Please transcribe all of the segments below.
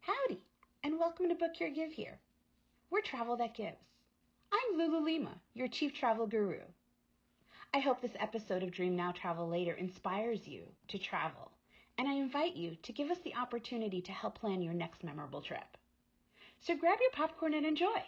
Howdy, and welcome to Book Your Give Here. We're Travel That Gives. I'm Lulu Lima, your chief travel guru. I hope this episode of Dream Now Travel Later inspires you to travel, and I invite you to give us the opportunity to help plan your next memorable trip. So grab your popcorn and enjoy.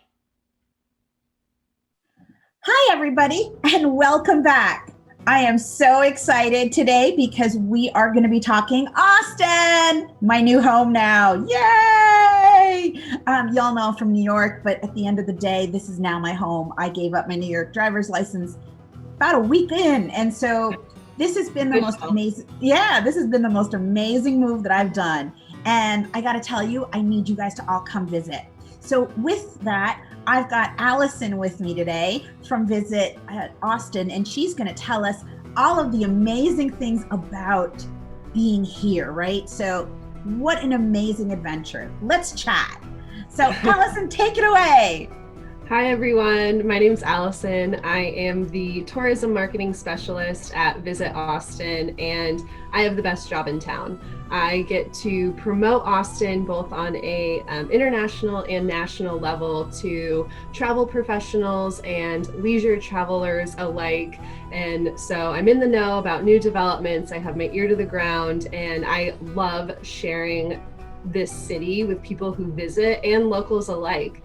Hi, everybody, and welcome back. I am so excited today because we are going to be talking Austin, my new home now. Yay! Y'all know I'm from New York, but at the end of the day, this is now my home. I gave up my New York driver's license about a week in, and so this has been the most amazing. Yeah, this has been the most amazing move that I've done. And I got to tell you, I need you guys to all come visit. So with that, I've got Alison with me today from Visit Austin, and she's going to tell us all of the amazing things about being here, right? So what an amazing adventure. Let's chat. So Alison, take it away. Hi everyone, my name is Alison. I am the tourism marketing specialist at Visit Austin, and I have the best job in town. I get to promote Austin both on a international and national level to travel professionals and leisure travelers alike. And so I'm in the know about new developments. I have my ear to the ground, and I love sharing this city with people who visit and locals alike.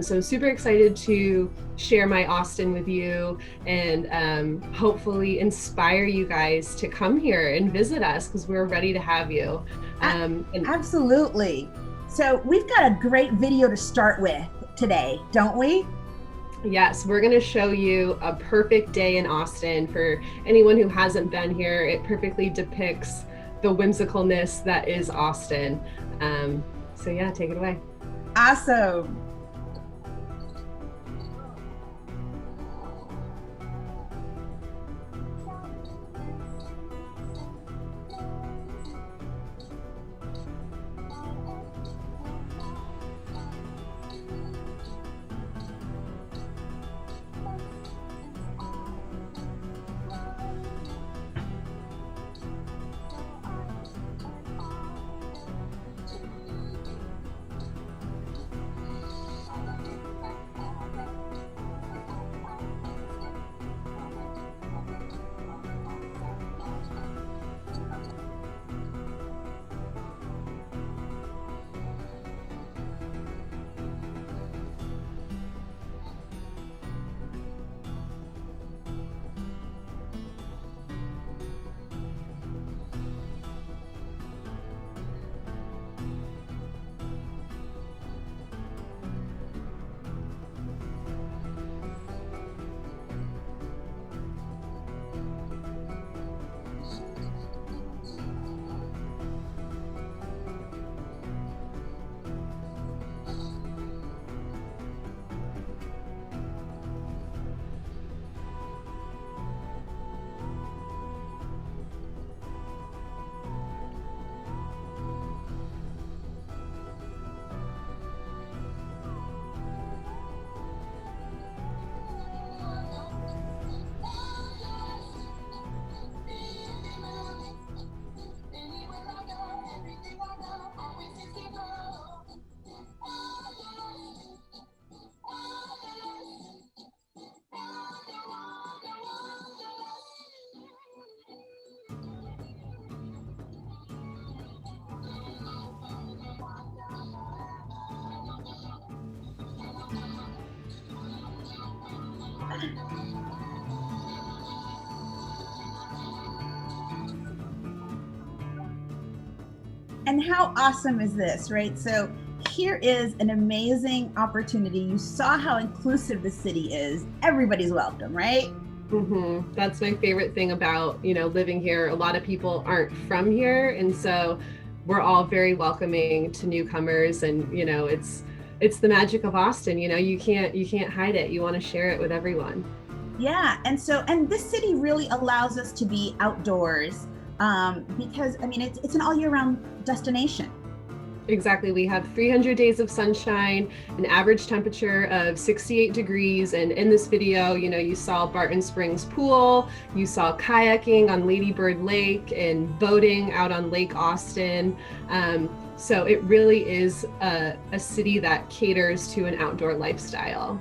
So I'm super excited to share my Austin with you and hopefully inspire you guys to come here and visit us because we're ready to have you. Absolutely. So we've got a great video to start with today, don't we? Yes, we're going to show you a perfect day in Austin. For anyone who hasn't been here, it perfectly depicts the whimsicalness that is Austin. So yeah, take it away. Awesome. And how awesome is this, right? So here is an amazing opportunity. You saw how inclusive the city is. Everybody's welcome, right? Mm-hmm. That's my favorite thing about, living here. A lot of people aren't from here. And so we're all very welcoming to newcomers. And, it's the magic of Austin. You can't hide it. You want to share it with everyone. Yeah. And this city really allows us to be outdoors because, it's an all year round destination. Exactly. We have 300 days of sunshine, an average temperature of 68 degrees. And in this video, you saw Barton Springs Pool, you saw kayaking on Lady Bird Lake and boating out on Lake Austin. So it really is a city that caters to an outdoor lifestyle.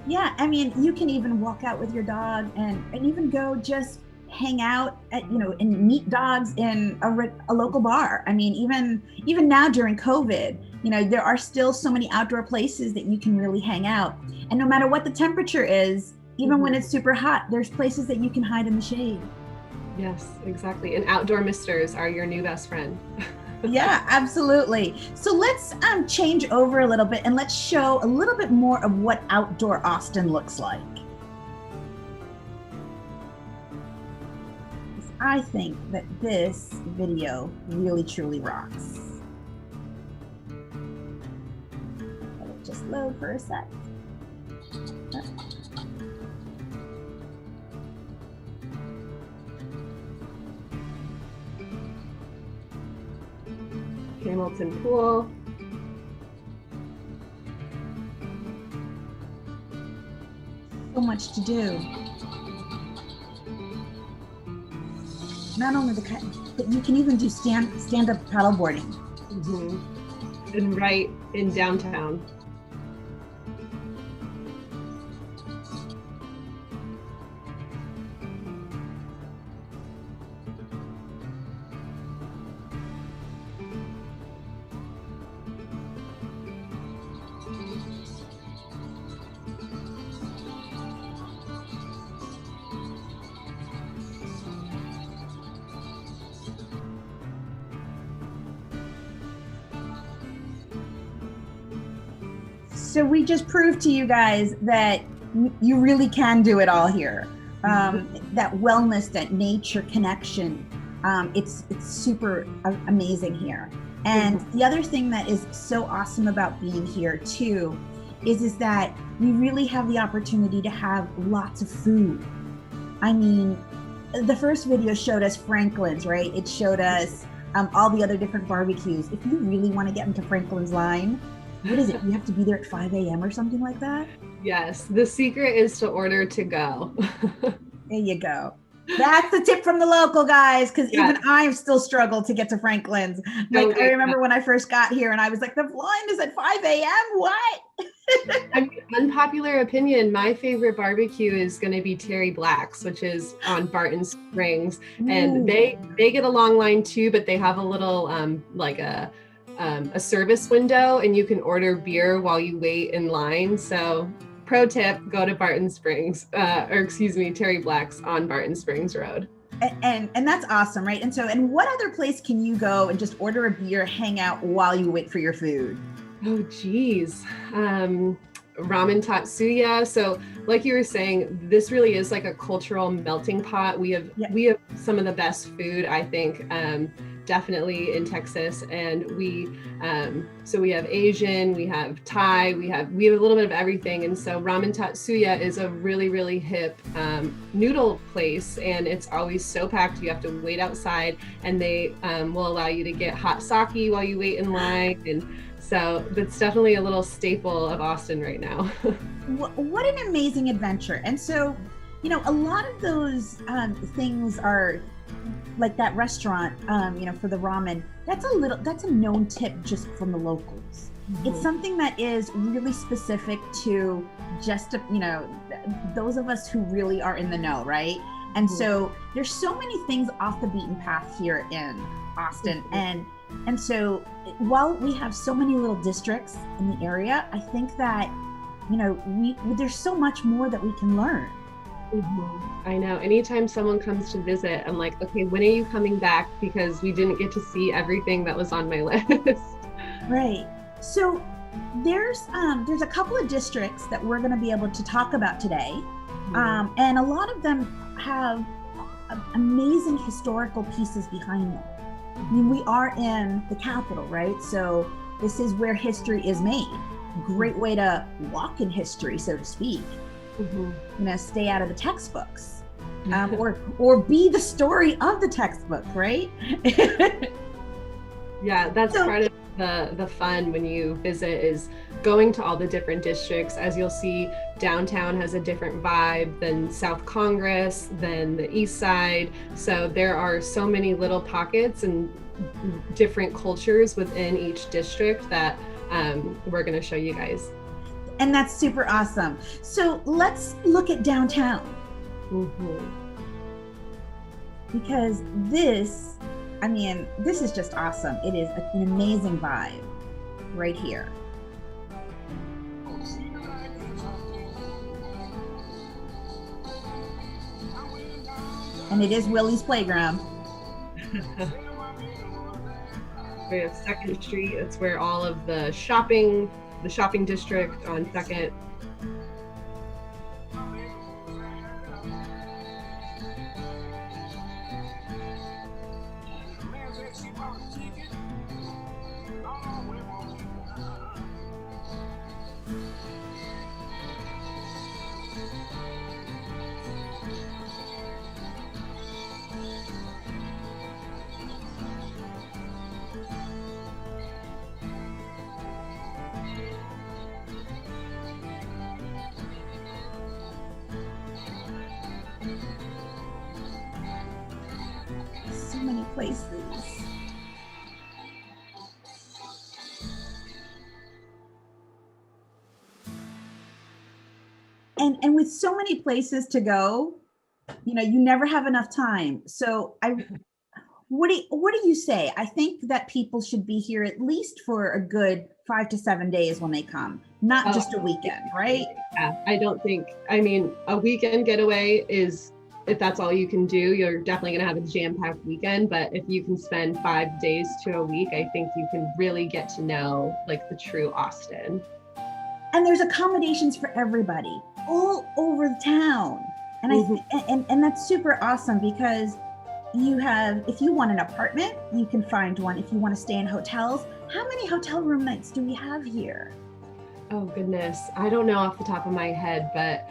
Yeah, I mean, you can even walk out with your dog and even go just hang out at, and meet dogs in a local bar. I mean, even now during COVID, there are still so many outdoor places that you can really hang out. And no matter what the temperature is, even when it's super hot, there's places that you can hide in the shade. Yes, exactly. And outdoor misters are your new best friend. Yeah, absolutely. So let's change over a little bit and let's show a little bit more of what outdoor Austin looks like. I think that this video really truly rocks. Let it just load for a sec. Hamilton Pool. So much to do. Not only but you can even do stand-up paddleboarding. And right in downtown. So we just proved to you guys that you really can do it all here. That wellness, that nature connection, it's super amazing here. And the other thing that is so awesome about being here too is that we really have the opportunity to have lots of food. I mean, the first video showed us Franklin's, right? It showed us all the other different barbecues. If you really want to get into Franklin's line, what is it? You have to be there at 5 a.m. or something like that? Yes, the secret is to order to go. There you go. That's the tip from the local guys, because even I still struggle to get to Franklin's. Like, I remember when I first got here and I was like, the line is at 5 a.m. What? I mean, unpopular opinion, my favorite barbecue is going to be Terry Black's, which is on Barton Springs. And they get a long line too, but they have a little a service window and you can order beer while you wait in line. So pro tip, go to Barton Springs, Terry Black's on Barton Springs Road. And that's awesome, right? And what other place can you go and just order a beer, hang out while you wait for your food? Oh, geez. Ramen Tatsuya. So like you were saying, this really is like a cultural melting pot. We have some of the best food, I think, definitely in Texas. And we have Asian, we have Thai, we have a little bit of everything. And so Ramen Tatsuya is a really, really hip noodle place, and it's always so packed. You have to wait outside, and they will allow you to get hot sake while you wait in line. And so that's definitely a little staple of Austin right now. What an amazing adventure. And so, a lot of those things are like that restaurant, for the ramen, that's a known tip just from the locals. It's something that is really specific to just, those of us who really are in the know, right? And so there's so many things off the beaten path here in Austin. And so while we have so many little districts in the area, I think that, there's so much more that we can learn. I know. Anytime someone comes to visit, I'm like, okay, when are you coming back? Because we didn't get to see everything that was on my list. Right. So there's a couple of districts that we're going to be able to talk about today. And a lot of them have amazing historical pieces behind them. I mean, we are in the capital, right? So this is where history is made. Great way to walk in history, so to speak. Stay out of the textbooks, or be the story of the textbook, right? Yeah, that's part of the fun when you visit, is going to all the different districts. As you'll see, downtown has a different vibe than South Congress, than the East Side. So there are so many little pockets, and different cultures within each district that we're going to show you guys. And that's super awesome. So let's look at downtown. Because this is just awesome. It is an amazing vibe right here. And it is Willie's Playground. We have 2nd Street. It's where all of the shopping district on 2nd. So many places. And with so many places to go, you never have enough time. So what do you say? I think that people should be here at least for a good 5 to 7 days when they come, not just a weekend, right? Yeah, I mean, a weekend getaway is, if that's all you can do, you're definitely going to have a jam-packed weekend. But if you can spend 5 days to a week, I think you can really get to know like the true Austin. And there's accommodations for everybody all over the town. And and that's super awesome, because if you want an apartment, you can find one. If you want to stay in hotels, how many hotel room nights do we have here? Oh goodness, I don't know off the top of my head, but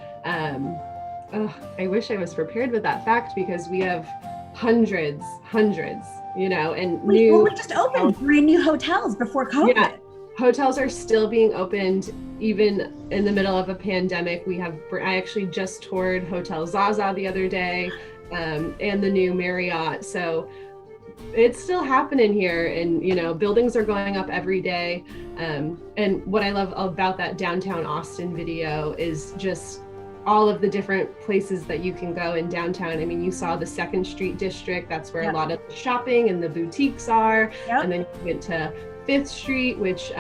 I wish I was prepared with that fact, because we have hundreds, and we just opened 3 new hotels before COVID. Yeah, hotels are still being opened even in the middle of a pandemic. I actually just toured Hotel Zaza the other day, and the new Marriott. So it's still happening here, and buildings are going up every day. And what I love about that downtown Austin video is just all of the different places that you can go in downtown. I mean, you saw the 2nd Street district. That's where a lot of the shopping and the boutiques are. And then you went to 5th Street, which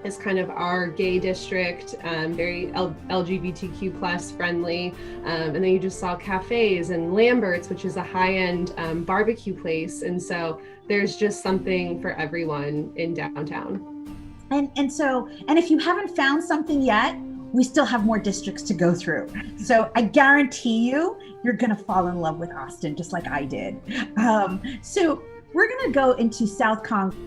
is kind of our gay district, very LGBTQ plus friendly. And then you just saw cafes and Lambert's, which is a high-end barbecue place. And so there's just something for everyone in downtown. And if you haven't found something yet, we still have more districts to go through. So I guarantee you're gonna fall in love with Austin, just like I did. So we're gonna go into South Congress.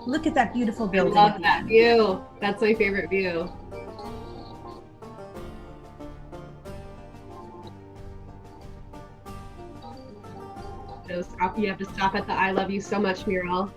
Look at that beautiful building. I love that view. That's my favorite view. You have to stop at the "I love you so much" mural.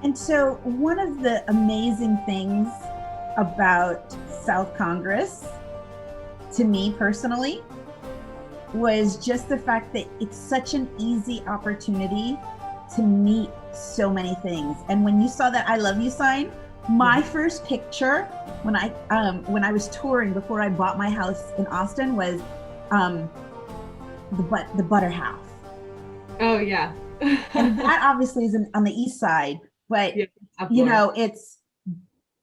And so one of the amazing things about South Congress, to me personally, was just the fact that it's such an easy opportunity to meet so many things. And when you saw that "I love you" sign, My first picture when I was touring before I bought my house in Austin was the butter house. Oh yeah. And that obviously is on the east side, but Yeah,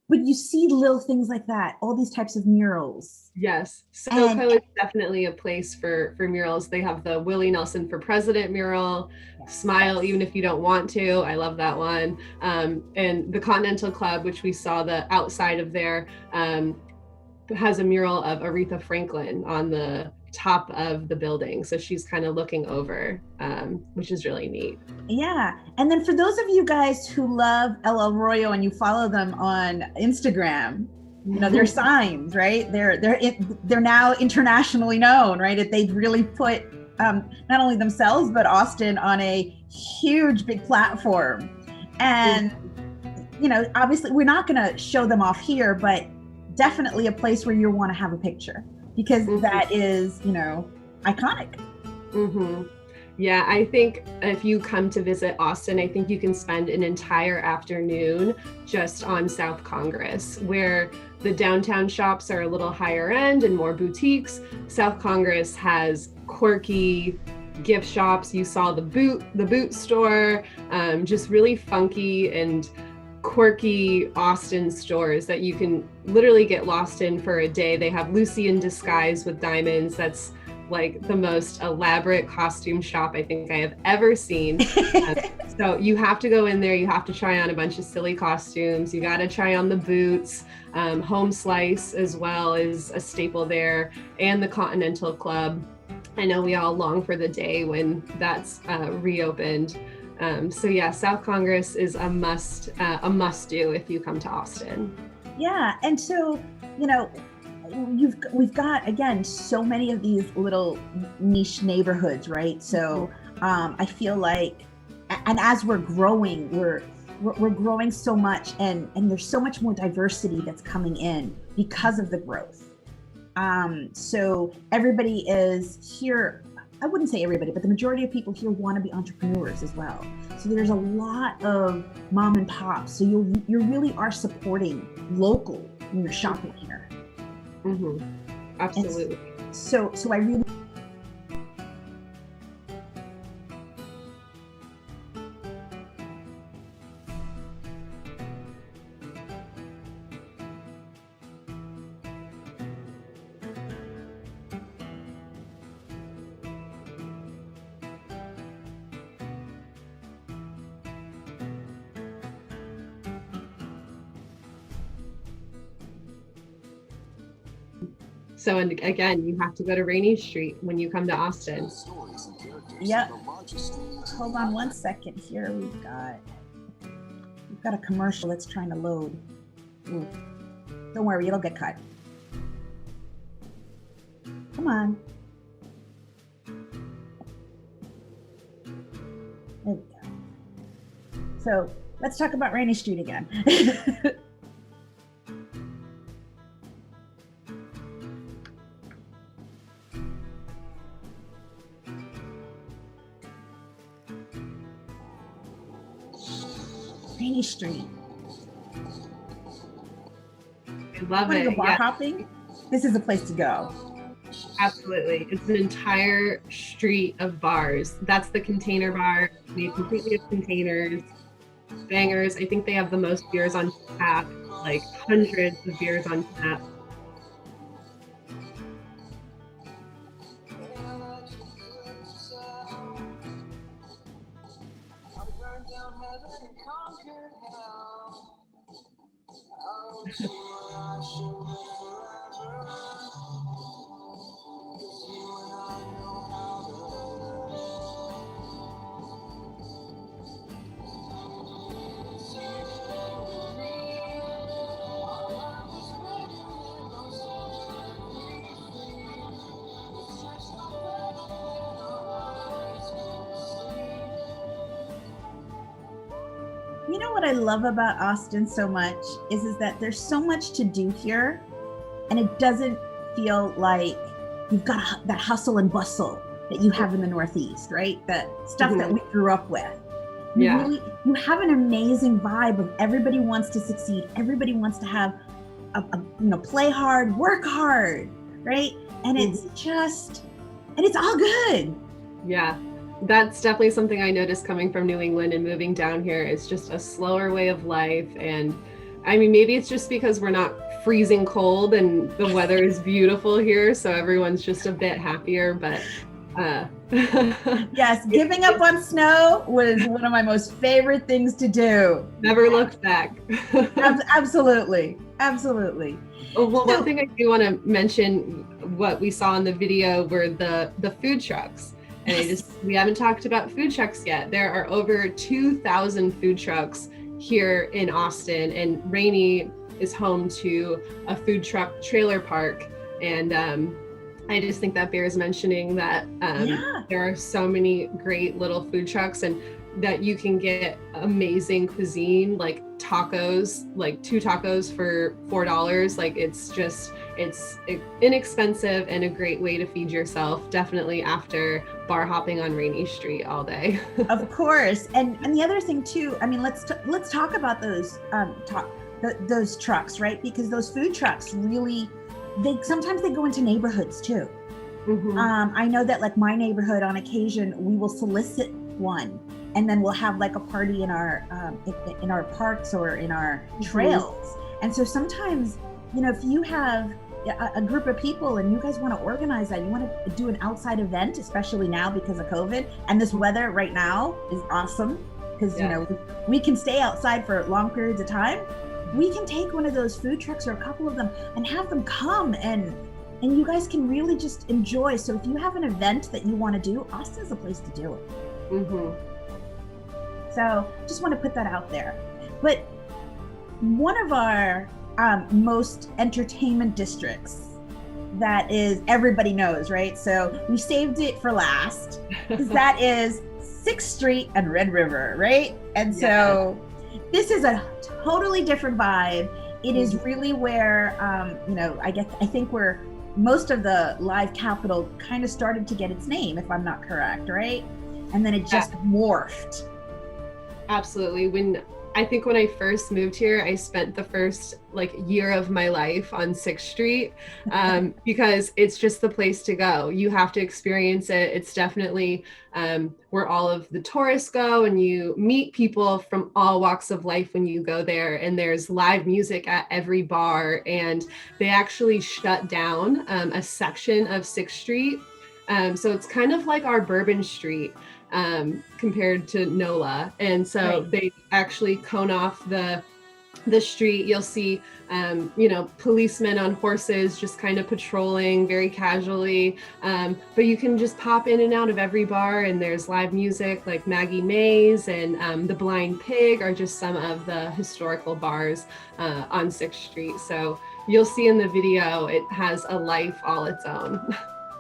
but you see little things like that, all these types of murals. Yes, And SoCo is definitely a place for murals. They have the Willie Nelson for President mural, Smile Even If You Don't Want To. I love that one. And the Continental Club, which we saw the outside of there, has a mural of Aretha Franklin on the top of the building. So she's kind of looking over, which is really neat. Yeah. And then for those of you guys who love El Arroyo and you follow them on Instagram, you know, their signs, right? They're now internationally known, right? They've really put not only themselves, but Austin on a huge, big platform. And, you know, obviously we're not going to show them off here, but definitely a place where you want to have a picture because that is, you know, iconic. Yeah, I think if you come to visit Austin, I think you can spend an entire afternoon just on South Congress, where the downtown shops are a little higher end and more boutiques. South Congress has quirky gift shops. You saw the boot store, just really funky and quirky Austin stores that you can literally get lost in for a day. They have Lucy in Disguise with diamonds. That's like the most elaborate costume shop I think I have ever seen. So you have to go in there, you have to try on a bunch of silly costumes, you got to try on the boots. Home Slice as well is a staple there, and the Continental Club. I know we all long for the day when that's reopened. So yeah, South Congress is a must do if you come to Austin. Yeah, and so, you know, we've got, again, so many of these little niche neighborhoods, right? So I feel like, and as we're growing, we're growing so much, and there's so much more diversity that's coming in because of the growth. So everybody is here. I wouldn't say everybody, but the majority of people here want to be entrepreneurs as well. So there's a lot of mom and pops. So you really are supporting local when you're shopping here. Absolutely. And so I really. So, and again, you have to go to Rainey Street when you come to Austin. Yep. Hold on one second here. We've got a commercial that's trying to load. Ooh. Don't worry, it'll get cut. Come on. There we go. So let's talk about Rainey Street again. Rainey Street. I love it. Go bar hopping? This is the place to go. Absolutely. It's an entire street of bars. That's the Container Bar, made completely of containers. Bangers. I think they have the most beers on tap, like hundreds of beers on tap. You know what I love about Austin so much is that there's so much to do here, and it doesn't feel like you've got that hustle and bustle that you have in the Northeast, right? That stuff that we grew up with. Yeah. You have an amazing vibe of everybody wants to succeed. Everybody wants to have play hard, work hard, right? And it's just, and it's all good. Yeah. That's definitely something I noticed coming from New England and moving down here. It's just a slower way of life. And I mean, maybe it's just because we're not freezing cold and the weather is beautiful here. So everyone's just a bit happier, but yes, giving up on snow was one of my most favorite things to do. Never looked back. Absolutely. Absolutely. Well, one thing I do want to mention, what we saw in the video were the food trucks. And we haven't talked about food trucks yet. There are over 2,000 food trucks here in Austin, and Rainey is home to a food truck trailer park. And I just think that bears mentioning that there are so many great little food trucks, and that you can get amazing cuisine, like tacos, like 2 tacos for $4. Like it's inexpensive and a great way to feed yourself, definitely after bar hopping on Rainy Street all day. Of course. And the other thing too, I mean, let's talk about those those trucks, right? Because those food trucks really, sometimes they go into neighborhoods too. I know that like my neighborhood, on occasion we will solicit one, and then we'll have like a party in our parks or in our trails. And so sometimes, if you have a group of people and you guys want to organize that, you want to do an outside event, especially now because of COVID, and this weather right now is awesome because we can stay outside for long periods of time. We can take one of those food trucks or a couple of them and have them come, and you guys can really just enjoy. So if you have an event that you want to do, Austin's a place to do it. So just want to put that out there. But one of our most entertainment districts that is everybody knows, right? So we saved it for last, because that is 6th Street and Red River, right? And so this is a totally different vibe. It is really where, I think where most of the live capital kind of started to get its name, if I'm not correct, right? And then it just morphed. Absolutely. I think when I first moved here, I spent the first year of my life on 6th Street because it's just the place to go. You have to experience it. It's definitely where all of the tourists go, and you meet people from all walks of life when you go there. And there's live music at every bar, and they actually shut down a section of 6th Street. So it's kind of like our Bourbon Street compared to NOLA. And so they actually cone off the street. You'll see, policemen on horses just kind of patrolling very casually. But you can just pop in and out of every bar, and there's live music like Maggie Mae's and the Blind Pig are just some of the historical bars on 6th Street. So you'll see in the video, it has a life all its own.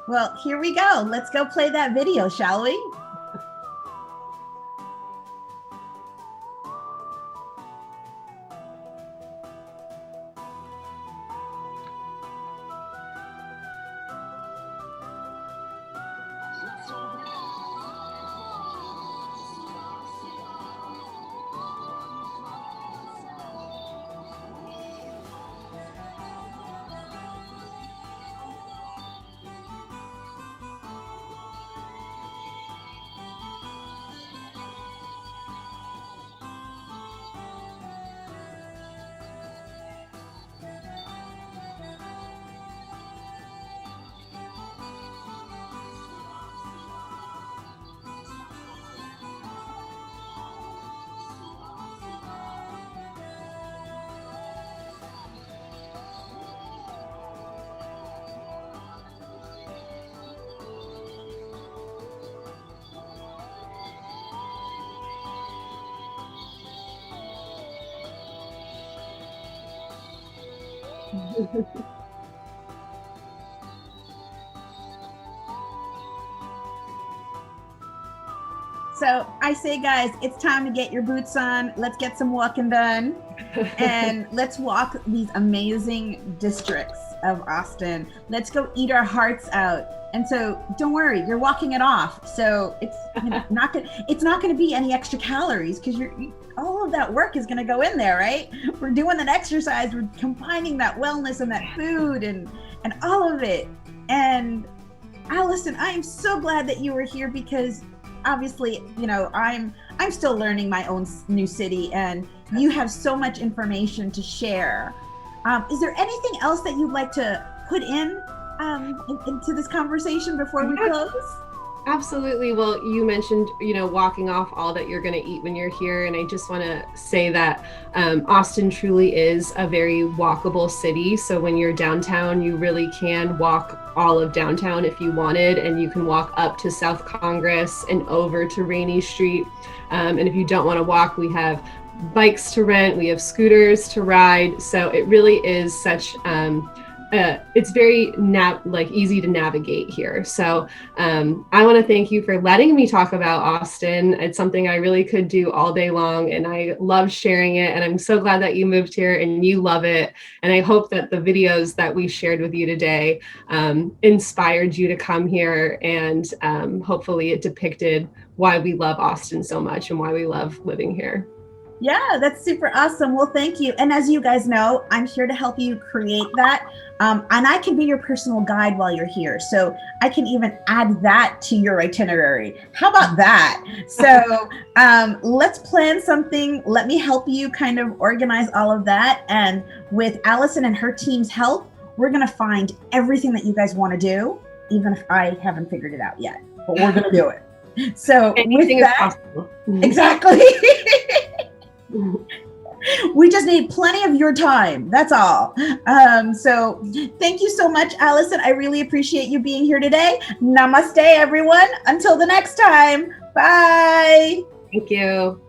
Well, here we go. Let's go play that video, shall we? So I say, guys, it's time to get your boots on. Let's get some walking done, and let's walk these amazing districts of Austin. Let's go eat our hearts out. And so don't worry, you're walking it off. So it's not going to be any extra calories because all of that work is going to go in there, right? We're doing that exercise, we're combining that wellness and that food and all of it. And Alison, I am so glad that you were here because obviously, I'm still learning my own new city, and you have so much information to share. Is there anything else that you'd like to put into this conversation before we close? Absolutely. Well, you mentioned, walking off all that you're going to eat when you're here. And I just want to say that Austin truly is a very walkable city. So when you're downtown, you really can walk all of downtown if you wanted, and you can walk up to South Congress and over to Rainey Street. And if you don't want to walk, we have bikes to rent, we have scooters to ride. So it really is such it's very easy to navigate here. So I want to thank you for letting me talk about Austin. It's something I really could do all day long, and I love sharing it. And I'm so glad that you moved here and you love it. And I hope that the videos that we shared with you today inspired you to come here, and hopefully it depicted why we love Austin so much and why we love living here. Yeah, that's super awesome. Well, thank you. And as you guys know, I'm here to help you create that. And I can be your personal guide while you're here. So I can even add that to your itinerary. How about that? So let's plan something. Let me help you kind of organize all of that. And with Alison and her team's help, we're going to find everything that you guys want to do, even if I haven't figured it out yet. But we're going to do it. So anything is possible. Exactly. We just need plenty of your time. That's all. So thank you so much, Alison. I really appreciate you being here today. Namaste, everyone. Until the next time. Bye. Thank you.